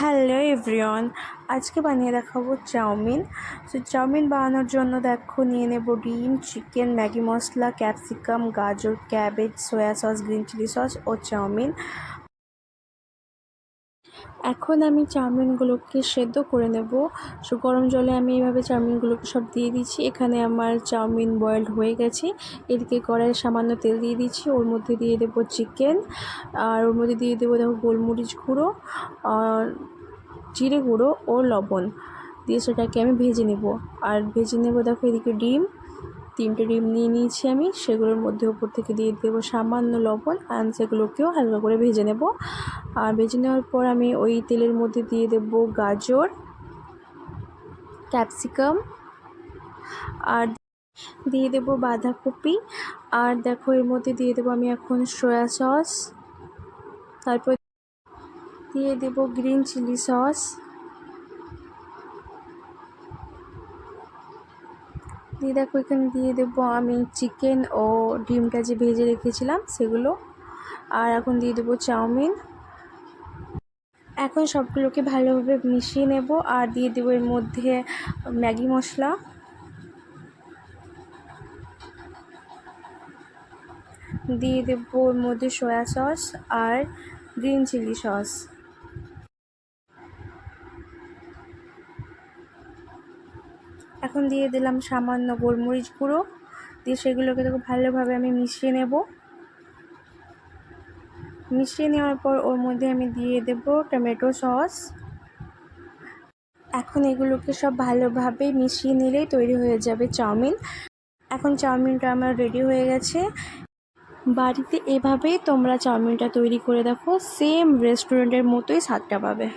Hello everyone, আজকে বানিয়ে দেখাবো চাউমিন। চাউমিন বানানোর জন্য দেখো নিয়ে নেব ডিম, চিকেন, ম্যাগি মশলা, ক্যাপসিকাম, গাজর, cabbage, soya sauce, green chilli sauce ও চাউমিন। এখন আমি চাউমিনগুলোকে সেদ্ধ করে নেব। গরম জলে আমি এইভাবে চাউমিনগুলোকে সব দিয়ে দিচ্ছি। এখানে আমার চাউমিন বয়েলড হয়ে গেছে। এদিকে কড়াইয়ে সামান্য তেল দিয়ে দিচ্ছি, ওর মধ্যে দিয়ে দেবো চিকেন, আর ওর মধ্যে দিয়ে দেবো দেখো গোলমরিচ গুঁড়ো, জিরে গুঁড়ো ও লবণ দিয়ে সেটাকে আমি ভেজে নেব। আর ভেজে নেব দেখো এদিকে তিনটে ডিম নিয়ে নিয়েছি আমি, সেগুলোর মধ্যে উপর থেকে দিয়ে দেবো সামান্য লবণ, আর সেগুলোকেও হালকা করে ভেজে নেব। আর ভেজে নেওয়ার পর আমি ওই তেলের মধ্যে দিয়ে দেবো গাজর, ক্যাপসিকাম, আর দিয়ে দেবো বাঁধাকপি, আর দেখো এর মধ্যে দিয়ে দেবো আমি এখন সয়া সস, তারপর দিয়ে দেবো গ্রিন চিলি সস, দিয়ে দেখো এখানে দিয়ে দেবো আমি চিকেন ও ডিমটা যে ভেজে রেখেছিলাম সেগুলো, আর এখন দিয়ে দেবো চাউমিন। এখন সবগুলোকে ভালোভাবে মিশিয়ে নেব, আর দিয়ে দেবো এর মধ্যে ম্যাগি মশলা, দিয়ে দেবো ওর মধ্যে সয়া সস আর গ্রিন চিলি সস। এখন দিয়ে দিলাম সামান্য গোলমরিচ গুঁড়ো, দিয়ে সেগুলোকে দেখো ভালোভাবে আমি মিশিয়ে নেব। মিশিয়ে নেওয়ার পর ওর মধ্যে আমি দিয়ে দেব টমেটো সস। এখন এগুলোকে সব ভালোভাবে মিশিয়ে নিলেই তৈরি হয়ে যাবে চাউমিন। এখন চাউমিনটা আমার রেডি হয়ে গেছে। বাড়িতে এভাবেই তোমরা চাউমিনটা তৈরি করে দেখো, সেম রেস্টুরেন্টের মতোই স্বাদটা পাবে।